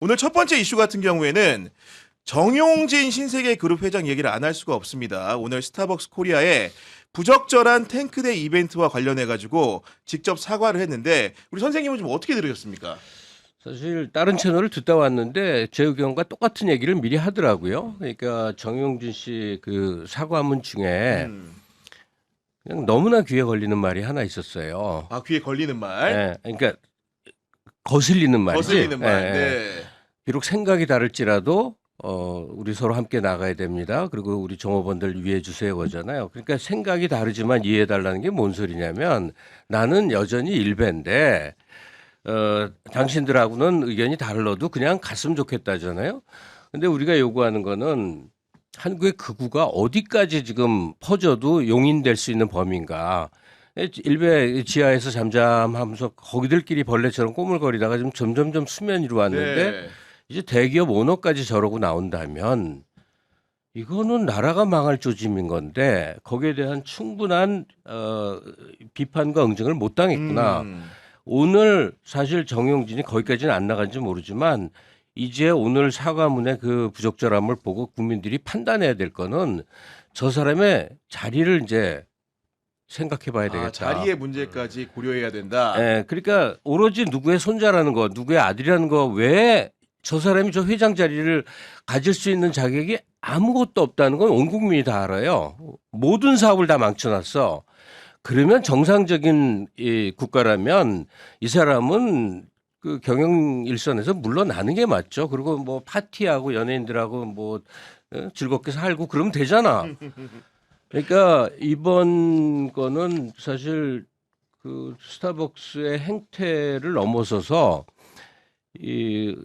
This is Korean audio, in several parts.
오늘 첫 번째 이슈 같은 경우에는 정용진 신세계그룹 회장 얘기를 안 할 수가 없습니다. 오늘 스타벅스 코리아에 부적절한 탱크대 이벤트와 관련해 가지고 직접 사과를 했는데 우리 선생님은 좀 어떻게 들으셨습니까? 사실 다른 채널을 듣다 왔는데 제 의견과 똑같은 얘기를 미리 하더라고요. 그러니까 정용진 씨 그 사과문 중에 그냥 너무나 귀에 걸리는 말이 하나 있었어요. 아, 귀에 걸리는 말, 예, 그러니까 거슬리는 말이지. 거슬리는 말. 예, 예. 네. 비록 생각이 다를지라도 우리 서로 함께 나가야 됩니다. 그리고 우리 종업원들 위해 주세요 거잖아요. 그러니까 생각이 다르지만 이해해 달라는 게 뭔 소리냐면 나는 여전히 일배인데 당신들하고는 의견이 달라도 그냥 갔으면 좋겠다잖아요. 근데 우리가 요구하는 거는 한국의 극우가 어디까지 지금 퍼져도 용인될 수 있는 범위인가. 일베 지하에서 잠잠하면서 거기들끼리 벌레처럼 꼬물거리다가 지금 점점점 수면 위로 왔는데 네. 이제 대기업 오너까지 저러고 나온다면 이거는 나라가 망할 조짐인 건데 거기에 대한 충분한 비판과 응징을 못 당했구나. 오늘 사실 정용진이 거기까지는 안 나간지 모르지만 이제 오늘 사과문의 그 부적절함을 보고 국민들이 판단해야 될 거는 저 사람의 자리를 이제 생각해 봐야 되겠다. 아, 자리의 문제까지 고려해야 된다. 예, 그러니까 오로지 누구의 손자라는 거, 누구의 아들이라는 거 왜 저 사람이 저 회장 자리를 가질 수 있는 자격이 아무것도 없다는 건 온 국민이 다 알아요. 모든 사업을 다 망쳐놨어. 그러면 정상적인 이 국가라면 이 사람은 그 경영 일선에서 물러나는 게 맞죠. 그리고 뭐 파티하고 연예인들하고 뭐 즐겁게 살고 그러면 되잖아. 그러니까 이번 거는 사실 그 스타벅스의 행태를 넘어서서 이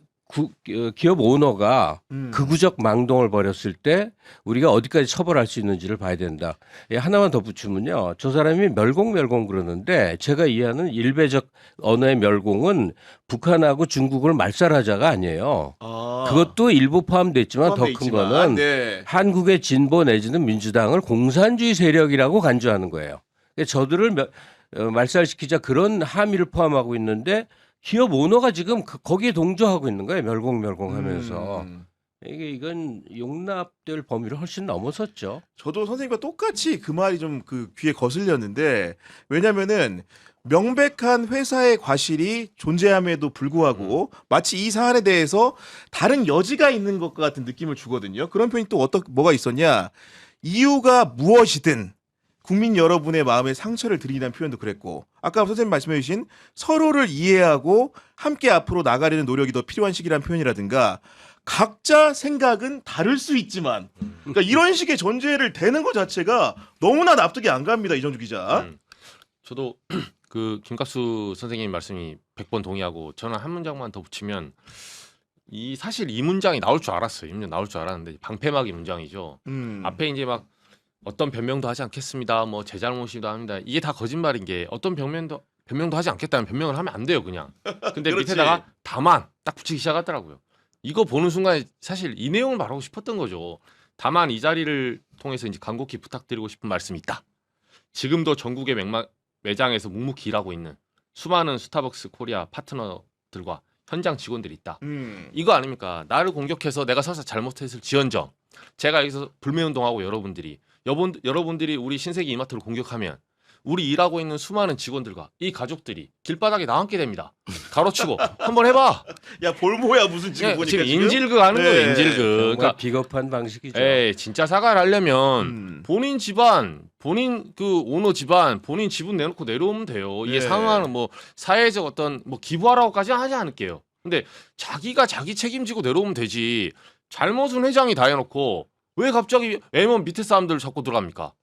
기업 오너가 극우적 망동을 벌였을 때 우리가 어디까지 처벌할 수 있는지를 봐야 된다. 예, 하나만 덧붙이면요. 저 사람이 멸공 그러는데 제가 이해하는 일베적 언어의 멸공은 북한하고 중국을 말살하자가 아니에요. 아, 그것도 일부 포함됐지만 더 포함돼 큰 있지만, 거는 네. 한국의 진보 내지는 민주당을 공산주의 세력이라고 간주하는 거예요. 그러니까 저들을 말살시키자 그런 함의를 포함하고 있는데 기업 오너가 지금 거기에 동조하고 있는 거예요. 멸공하면서. 이건 용납될 범위를 훨씬 넘어섰죠. 저도 선생님과 똑같이 그 말이 좀 그 귀에 거슬렸는데 왜냐면은 명백한 회사의 과실이 존재함에도 불구하고 마치 이 사안에 대해서 다른 여지가 있는 것 같은 느낌을 주거든요. 그런 표현이 또 뭐가 있었냐? 이유가 무엇이든 국민 여러분의 마음에 상처를 드리는 표현도 그랬고 아까 선생님 말씀해 주신 서로를 이해하고 함께 앞으로 나가려는 노력이 더 필요한 시기라는 표현이라든가 각자 생각은 다를 수 있지만 그러니까 이런 식의 전제를 대는 것 자체가 너무나 납득이 안 갑니다. 이정주 기자. 저도 그 김갑수 선생님 말씀이 100번 동의하고 저는 한 문장만 더 붙이면 사실 이 문장이 나올 줄 알았어요. 이 문장 나올 줄 알았는데 방패막이 문장이죠. 앞에 이제 막 어떤 변명도 하지 않겠습니다. 뭐 제 잘못이기도 합니다. 이게 다 거짓말인 게 어떤 변명도 하지 않겠다는 변명을 하면 안 돼요, 그냥. 근데 그렇지. 밑에다가 다만 딱 붙이기 시작하더라고요. 이거 보는 순간에 사실 이 내용을 말하고 싶었던 거죠. 다만 이 자리를 통해서 이제 간곡히 부탁드리고 싶은 말씀이 있다. 지금도 전국의 매장에서 묵묵히 일하고 있는 수많은 스타벅스 코리아 파트너들과 현장 직원들이 있다. 이거 아닙니까? 나를 공격해서 내가 설사 잘못했을 지언정 제가 여기서 불매운동하고 여러분들이 우리 신세계 이마트를 공격하면 우리 일하고 있는 수많은 직원들과 이 가족들이 길바닥에 나앉게 됩니다. 가로치고 한번 해봐. 야 볼모야 무슨 지금 예, 보니까 지금 인질극 하는 네. 거예요. 인질극. 정말 그러니까 비겁한 방식이죠. 진짜 사과를 하려면 본인 집안, 본인 그 오너 집안, 본인 지분 내놓고 내려오면 돼요. 이게 네. 상황은 뭐 사회적 어떤 뭐 기부하라고까지는 하지 않을게요. 근데 자기가 자기 책임지고 내려오면 되지. 잘못은 회장이 다 해놓고 왜 갑자기 M1 밑에 사람들 자꾸 들어갑니까?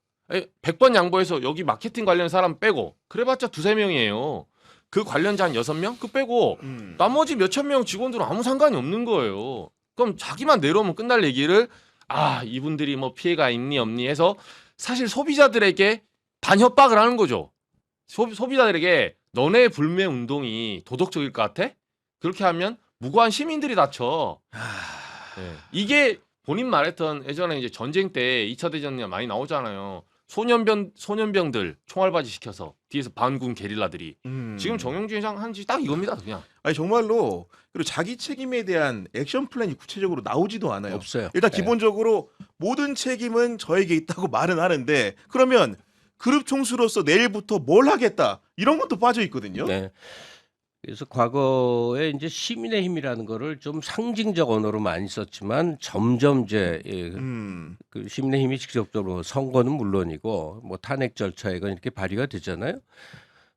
100번 양보해서 여기 마케팅 관련 사람 빼고 그래봤자 2-3명이에요. 그 관련자 한 6명? 그 빼고 나머지 몇천 명 직원들은 아무 상관이 없는 거예요. 그럼 자기만 내려오면 끝날 얘기를 이분들이 뭐 피해가 있니 없니 해서 사실 소비자들에게 반협박을 하는 거죠. 소비자들에게 너네 불매 운동이 도덕적일 것 같아? 그렇게 하면 무고한 시민들이 다쳐. 이게 본인 말했던 예전에 이제 전쟁 때 2차 대전이 많이 나오잖아요. 소년병들 총알바지 시켜서 뒤에서 반군 게릴라들이 지금 정영진 회장 한 짓이 딱 이겁니다. 그냥. 아니 정말로 그리고 자기 책임에 대한 액션 플랜이 구체적으로 나오지도 않아요. 없어요. 일단 네. 기본적으로 모든 책임은 저에게 있다고 말은 하는데 그러면 그룹 총수로서 내일부터 뭘 하겠다 이런 것도 빠져 있거든요. 네. 그래서 과거에 이제 시민의 힘이라는 거를 좀 상징적 언어로 많이 썼지만 점점 이제 그 시민의 힘이 직접적으로 선거는 물론이고 뭐 탄핵 절차에건 이렇게 발휘가 되잖아요.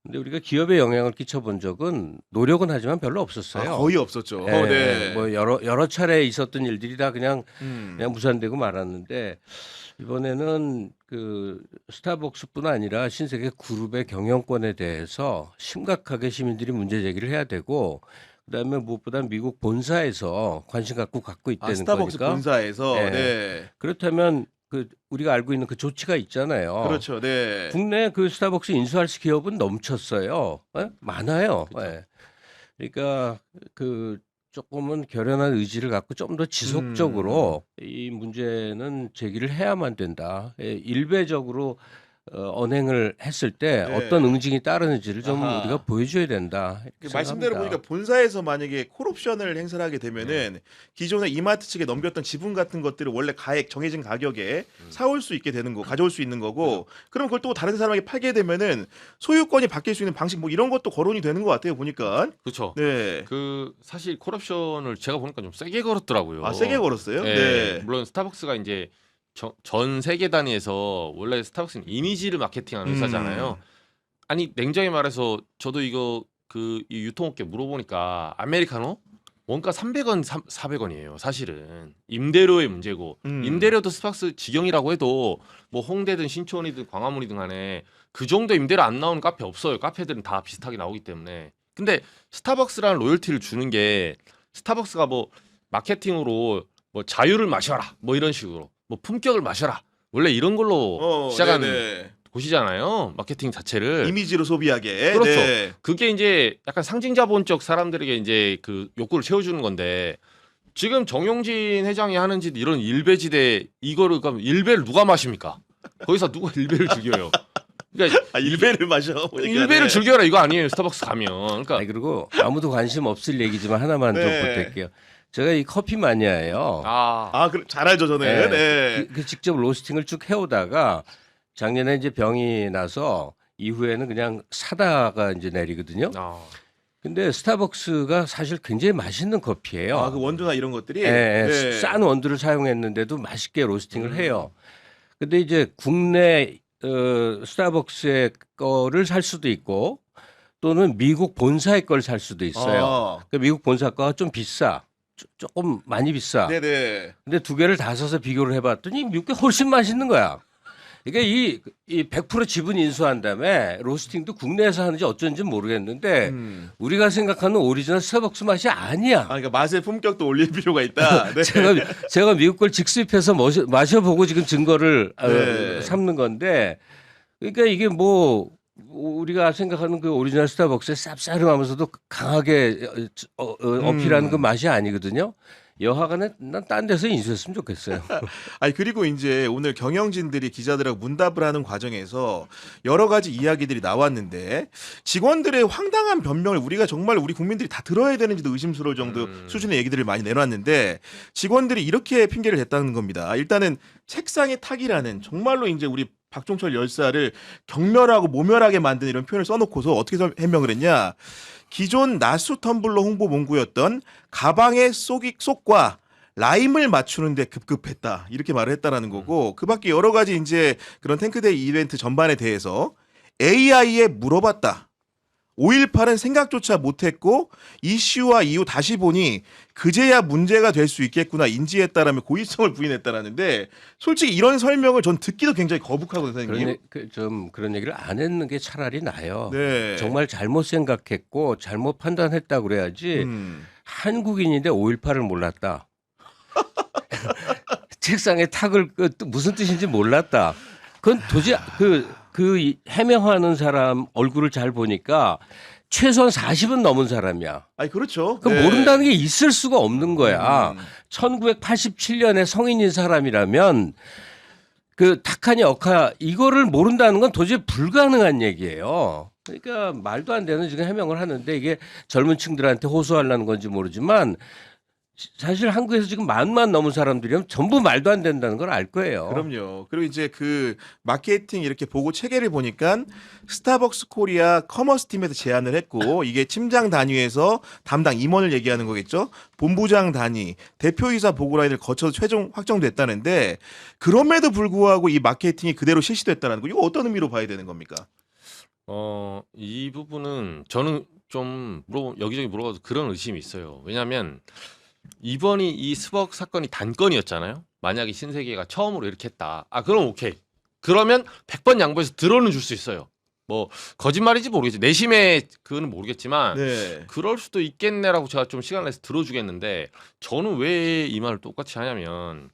근데 우리가 기업에 영향을 끼쳐본 적은 노력은 하지만 별로 없었어요. 아, 거의 없었죠. 네. 네. 뭐 여러 차례 있었던 일들이 다 그냥 음. 무산되고 말았는데 이번에는 그 스타벅스뿐 아니라 신세계 그룹의 경영권에 대해서 심각하게 시민들이 문제 제기를 해야 되고 그다음에 무엇보다 미국 본사에서 관심 갖고 있다는 스타벅스 거니까 본사에서 네. 네. 그렇다면 그 우리가 알고 있는 그 조치가 있잖아요. 그렇죠. 네. 국내 그 스타벅스 인수할 기업은 넘쳤어요. 예? 많아요. 그렇죠. 예. 그러니까 그 조금은 결연한 의지를 갖고 좀 더 지속적으로 이 문제는 제기를 해야만 된다. 예, 일배적으로 언행을 했을 때 네. 어떤 응징이 따르는지를 좀 아하. 우리가 보여줘야 된다. 이렇게 그 말씀대로 생각합니다. 보니까 본사에서 만약에 콜옵션을 행사를 하게 되면은 기존에 이마트 측에 넘겼던 지분 같은 것들을 원래 가액 정해진 가격에 사올 수 있게 되는 거, 가져올 수 있는 거고, 그럼 그걸 또 다른 사람에게 팔게 되면은 소유권이 바뀔 수 있는 방식 뭐 이런 것도 거론이 되는 것 같아요 보니까. 그렇죠. 네. 그 사실 콜옵션을 제가 보니까 좀 세게 걸었더라고요. 아 세게 걸었어요? 네. 네. 물론 스타벅스가 이제 전 세계 단위에서 원래 스타벅스는 이미지를 마케팅하는 회사잖아요. 아니 냉정히 말해서 저도 이거 이 유통업계 물어보니까 아메리카노 원가 300원, 400원이에요. 사실은 임대료의 문제고 임대료도 스타벅스 직영이라고 해도 뭐 홍대든 신촌이든 광화문이든 간에 그 정도 임대료 안 나오는 카페 없어요. 카페들은 다 비슷하게 나오기 때문에. 근데 스타벅스라는 로열티를 주는 게 스타벅스가 뭐 마케팅으로 뭐 자유를 마셔라 뭐 이런 식으로 뭐 품격을 마셔라 원래 이런 걸로 시작한 네네. 곳이잖아요. 마케팅 자체를. 이미지로 소비하게. 그렇죠. 네. 그게 이제 약간 상징자본적 사람들에게 이제 그 욕구를 채워주는 건데 지금 정용진 회장이 하는 짓 이런 일배지대 이거를 그럼 일배를 누가 마십니까? 거기서 누가 일배를 즐겨요? 그러니까 아 일배를 마셔. 보니까. 일배를 네. 즐겨라 이거 아니에요. 스타벅스 가면. 그러니까 아니, 그리고 아무도 관심 없을 얘기지만 하나만 좀 네. 보탤게요. 제가 이 커피 마니아예요. 그럼 잘 알죠 저는. 네. 네. 그 직접 로스팅을 쭉 해오다가 작년에 이제 병이 나서 이후에는 그냥 사다가 이제 내리거든요. 근데 스타벅스가 사실 굉장히 맛있는 커피예요. 아 그 원두나 이런 것들이. 예, 네. 싼 원두를 사용했는데도 맛있게 로스팅을 해요. 근데 이제 국내 스타벅스의 거를 살 수도 있고 또는 미국 본사의 걸 살 수도 있어요. 그 미국 본사 거가 좀 비싸. 조금 많이 비싸. 네네. 근데 두 개를 다 사서 비교를 해봤더니 미국이 훨씬 맛있는 거야. 그러니까 이 100% 지분 인수한 다음에 로스팅도 국내에서 하는지 어쩐지 모르겠는데 우리가 생각하는 오리지널 스타벅스 맛이 아니야. 그러니까 맛의 품격도 올릴 필요가 있다. 네. 제가 미국 걸 직수입해서 마셔보고 지금 증거를 네. 삼는 건데 그러니까 이게 뭐 우리가 생각하는 그 오리지널 스타벅스의 쌉싸름하면서도 강하게 어필하는 그 맛이 아니거든요. 여하간에 난 딴 데서 인수했으면 좋겠어요. 아니 그리고 이제 오늘 경영진들이 기자들하고 문답을 하는 과정에서 여러 가지 이야기들이 나왔는데 직원들의 황당한 변명을 우리가 정말 우리 국민들이 다 들어야 되는지도 의심스러울 정도 수준의 얘기들을 많이 내놨는데 직원들이 이렇게 핑계를 댔다는 겁니다. 일단은 책상의 탁이라는 정말로 이제 우리 박종철 열사를 경멸하고 모멸하게 만든 이런 표현을 써놓고서 어떻게 해명을 했냐. 기존 나수 텀블러 홍보 문구였던 가방의 속과 라임을 맞추는데 급급했다 이렇게 말을 했다라는 거고 그밖에 여러 가지 이제 그런 탱크데이 이벤트 전반에 대해서 AI에 물어봤다. 5.18은 생각조차 못했고 이슈와 이후 다시 보니 그제야 문제가 될 수 있겠구나 인지했다라며 고의성을 부인했다라는데 솔직히 이런 설명을 전 듣기도 굉장히 거북하거든요. 선생님. 좀 그런 얘기를 안 했는 게 차라리 나아요. 네. 정말 잘못 생각했고 잘못 판단했다고 그래야지 한국인인데 5.18을 몰랐다. 책상에 탁을 무슨 뜻인지 몰랐다. 그건 도저히 그 해명하는 사람 얼굴을 잘 보니까 최소한 40은 넘은 사람이야. 아니 그렇죠. 그 네. 모른다는 게 있을 수가 없는 거야. 1987년에 성인인 사람이라면 그 탁하니 억하 이거를 모른다는 건 도저히 불가능한 얘기예요. 그러니까 말도 안 되는 지금 해명을 하는데 이게 젊은 층들한테 호소하려는 건지 모르지만 사실 한국에서 지금 10,000만 넘은 사람들이면 전부 말도 안 된다는 걸 알 거예요. 그럼요. 그리고 이제 그 마케팅 이렇게 보고 체계를 보니까 스타벅스 코리아 커머스 팀에서 제안을 했고 이게 팀장 단위에서 담당 임원을 얘기하는 거겠죠. 본부장 단위, 대표이사 보고 라인을 거쳐서 최종 확정됐다는데 그럼에도 불구하고 이 마케팅이 그대로 실시됐다는 거 이거 어떤 의미로 봐야 되는 겁니까? 이 부분은 저는 좀 여기저기 물어봐도 그런 의심이 있어요. 왜냐하면 이번이 이 스벅 사건이 단건이었잖아요. 만약에 신세계가 처음으로 이렇게 했다. 그럼 오케이. 그러면 100번 양보해서 들어는 줄 수 있어요. 뭐 거짓말인지 모르겠지. 내심에 그거는 모르겠지만 네. 그럴 수도 있겠네라고 제가 좀 시간을 내서 들어주겠는데 저는 왜 이 말을 똑같이 하냐면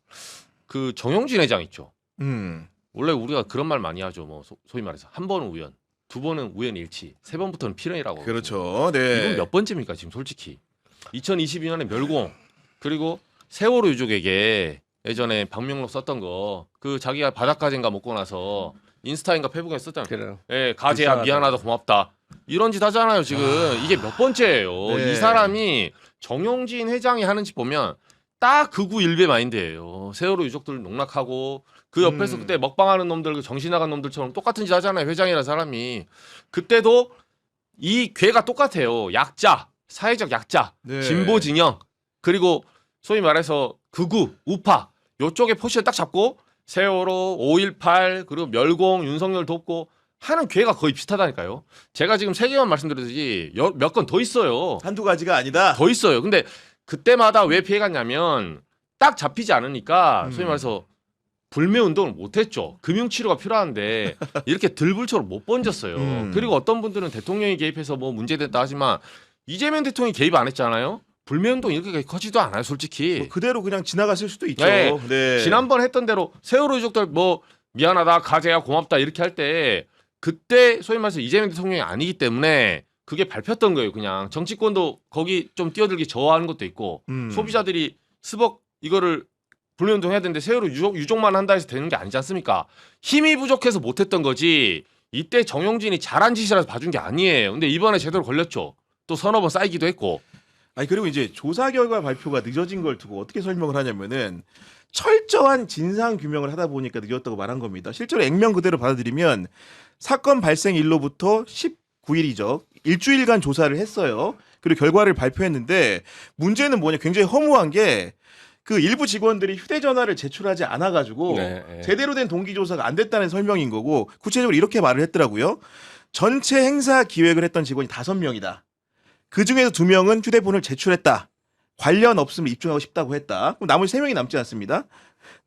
그 정영진 회장 있죠. 원래 우리가 그런 말 많이 하죠. 뭐 소위 말해서 한 번은 우연, 두 번은 우연의 일치, 세 번부터는 필연이라고. 그렇죠. 네. 이건 몇 번째입니까 지금 솔직히. 2022년에 멸공 그리고 세월호 유족에게 예전에 방명록 썼던 거 그 자기가 바닷가재인가 먹고 나서 인스타인가 페북에 썼잖아요. 그래요. 예, 가재야 불쌍하다. 미안하다 고맙다. 이런 짓 하잖아요 지금. 이게 몇 번째예요. 네. 이 사람이 정영진 회장이 하는 짓 보면 딱 극우 일베 마인드예요. 세월호 유족들 농락하고 그 옆에서 그때 먹방하는 놈들 그 정신 나간 놈들처럼 똑같은 짓 하잖아요. 회장이라는 사람이. 그때도 이 괴가 똑같아요. 약자, 사회적 약자, 네. 진보 진영 그리고 소위 말해서 극우, 우파 요쪽에 포지션 딱 잡고 세월호, 5.18 그리고 멸공, 윤석열 돕고 하는 괴가 거의 비슷하다니까요. 제가 지금 세 개만 말씀드렸지 몇 건 더 있어요. 한두 가지가 아니다. 더 있어요. 근데 그때마다 왜 피해갔냐면 딱 잡히지 않으니까 소위 말해서 불매 운동을 못했죠. 금융치료가 필요한데 이렇게 들불처럼 못 번졌어요. 그리고 어떤 분들은 대통령이 개입해서 뭐 문제됐다 하지만 이재명 대통령이 개입 안 했잖아요. 불매운동 이렇게 커지도 않아요, 솔직히. 뭐 그대로 그냥 지나갔을 수도 있죠. 네. 네. 지난번 했던 대로 세월호 유족들 뭐 미안하다, 가재야 고맙다 이렇게 할 때 그때 소위 말해서 이재명 대통령이 아니기 때문에 그게 밟혔던 거예요. 그냥 정치권도 거기 좀 뛰어들기 저하는 것도 있고 소비자들이 스벅 이거를 불매운동 해야 되는데 세월호 유족만 한다 해서 되는 게 아니지 않습니까? 힘이 부족해서 못했던 거지. 이때 정영진이 잘한 짓이라서 봐준 게 아니에요. 근데 이번에 제대로 걸렸죠. 또 서너 번 쌓이기도 했고. 아니 그리고 이제 조사 결과 발표가 늦어진 걸 두고 어떻게 설명을 하냐면은 철저한 진상 규명을 하다 보니까 늦었다고 말한 겁니다. 실제로 액면 그대로 받아들이면 사건 발생 일로부터 19일이죠. 일주일간 조사를 했어요. 그리고 결과를 발표했는데 문제는 뭐냐? 굉장히 허무한 게 그 일부 직원들이 휴대전화를 제출하지 않아가지고 네. 제대로 된 동기 조사가 안 됐다는 설명인 거고 구체적으로 이렇게 말을 했더라고요. 전체 행사 기획을 했던 직원이 5명이다. 그 중에서 2명은 휴대폰을 제출했다. 관련 없음을 입증하고 싶다고 했다. 그럼 나머지 3명이 남지 않습니다.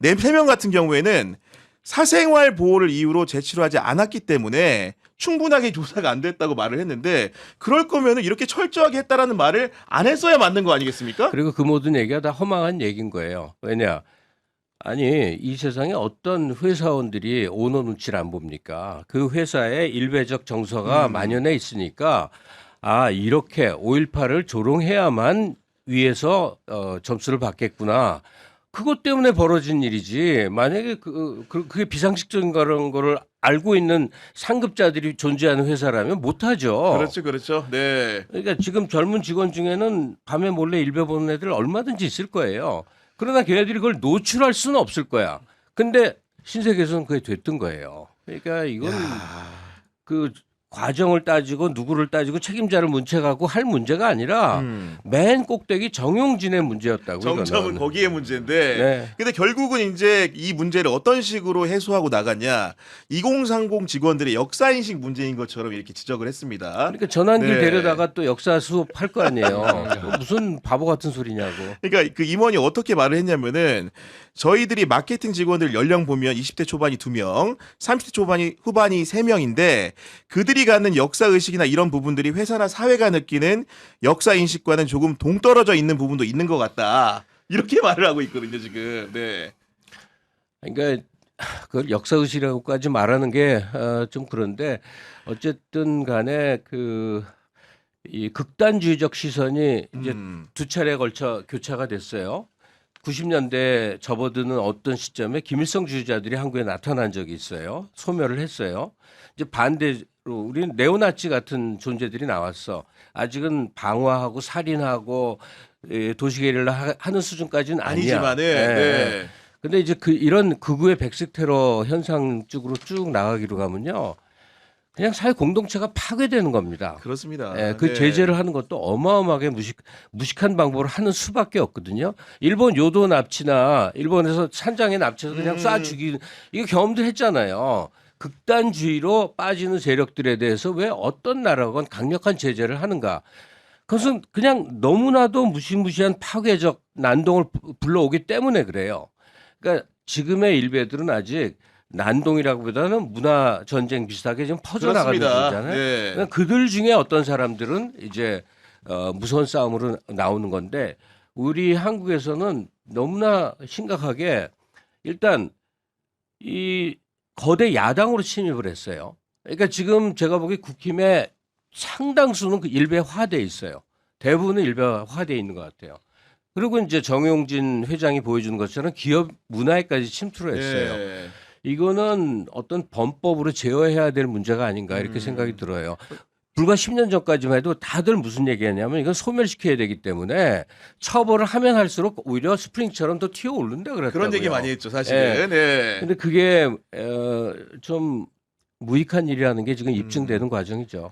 3명 같은 경우에는 사생활 보호를 이유로 제출하지 않았기 때문에 충분하게 조사가 안 됐다고 말을 했는데 그럴 거면 이렇게 철저하게 했다라는 말을 안 했어야 맞는 거 아니겠습니까? 그리고 그 모든 얘기가 다 허망한 얘기인 거예요. 왜냐? 아니 이 세상에 어떤 회사원들이 오너 눈치를 안 봅니까? 그 회사에 일배적 정서가 만연해 있으니까 이렇게 5.18을 조롱해야만 위에서 점수를 받겠구나. 그것 때문에 벌어진 일이지. 만약에 그게 비상식적인 그런 거를 알고 있는 상급자들이 존재하는 회사라면 못하죠. 그렇죠, 그렇죠. 네. 그러니까 지금 젊은 직원 중에는 밤에 몰래 일배 보는 애들 얼마든지 있을 거예요. 그러나 걔네들이 그걸 노출할 수는 없을 거야. 근데 신세계에서는 그게 됐던 거예요. 그러니까 이건 그 과정을 따지고 누구를 따지고 책임자를 문책하고 할 문제가 아니라 맨 꼭대기 정용진의 문제였다고. 정점은 이거는. 거기에 문제인데 네. 근데 결국은 이제 이 문제를 어떤 식으로 해소하고 나갔냐 2030 직원들의 역사인식 문제인 것처럼 이렇게 지적을 했습니다. 그러니까 전환길 네. 데려다가 또 역사 수업할 거 아니에요. 무슨 바보 같은 소리냐고. 그러니까 그 임원이 어떻게 말을 했냐면은 저희들이 마케팅 직원들 연령 보면 20대 초반이 2명, 30대 후반이 3명인데 그들이 갖는 역사 의식이나 이런 부분들이 회사나 사회가 느끼는 역사 인식과는 조금 동떨어져 있는 부분도 있는 것 같다. 이렇게 말을 하고 있거든요, 지금. 네. 그러니까 그걸 역사 의식이라고까지 말하는 게 좀 그런데 어쨌든 간에 이 극단주의적 시선이 이제 2차례에 걸쳐 교차가 됐어요. 90년대 접어드는 어떤 시점에 김일성 주의자들이 한국에 나타난 적이 있어요. 소멸을 했어요. 이제 반대로 우리는 네오나치 같은 존재들이 나왔어. 아직은 방화하고 살인하고 도시게릴라 하는 수준까지는 아니야. 아니지만은 예. 네. 근데 이제 이런 극우의 백색 테러 현상 쪽으로 쭉 나가기로 가면요. 그냥 사회 공동체가 파괴되는 겁니다. 그렇습니다. 예, 그 네. 제재를 하는 것도 어마어마하게 무식한 방법을 하는 수밖에 없거든요. 일본 요도 납치나 일본에서 산장에 납치해서 그냥 쏴 죽이는 이거 경험들 했잖아요. 극단주의로 빠지는 세력들에 대해서 왜 어떤 나라건 강력한 제재를 하는가? 그것은 그냥 너무나도 무시무시한 파괴적 난동을 불러오기 때문에 그래요. 그러니까 지금의 일베들은 아직 난동이라기보다는 문화 전쟁 비슷하게 지금 퍼져나가는 그렇습니다. 중이잖아요. 네. 그러니까 그들 중에 어떤 사람들은 이제 무서운 싸움으로 나오는 건데 우리 한국에서는 너무나 심각하게 일단 이 거대 야당으로 침입을 했어요. 그러니까 지금 제가 보기 국힘의 상당수는 그 일베화돼 있어요. 대부분은 일베화돼 있는 것 같아요. 그리고 이제 정용진 회장이 보여주는 것처럼 기업 문화에까지 침투를 했어요. 네. 이거는 어떤 범법으로 제어해야 될 문제가 아닌가 이렇게 생각이 들어요. 불과 10년 전까지만 해도 다들 무슨 얘기했냐면 이건 소멸시켜야 되기 때문에 처벌을 하면 할수록 오히려 스프링처럼 더 튀어오른다 그랬다고요. 그런 얘기 많이 했죠, 사실은. 네. 근데 그게 좀 무익한 일이라는 게 지금 입증되는 과정이죠.